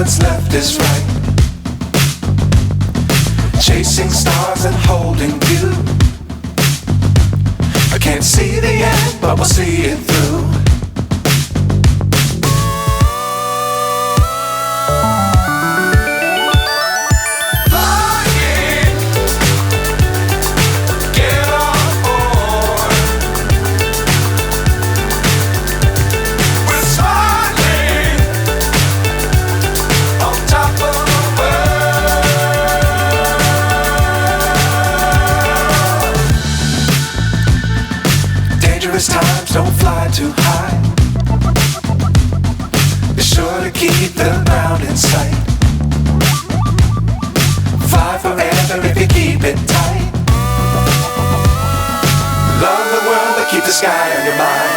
what's left is right. Chasing stars and holding you. I can't see the end, but we'll see it through. Times don't fly too high. Be sure to keep the ground in sight. Fly forever if you keep it tight. Love the world but keep the sky on your mind.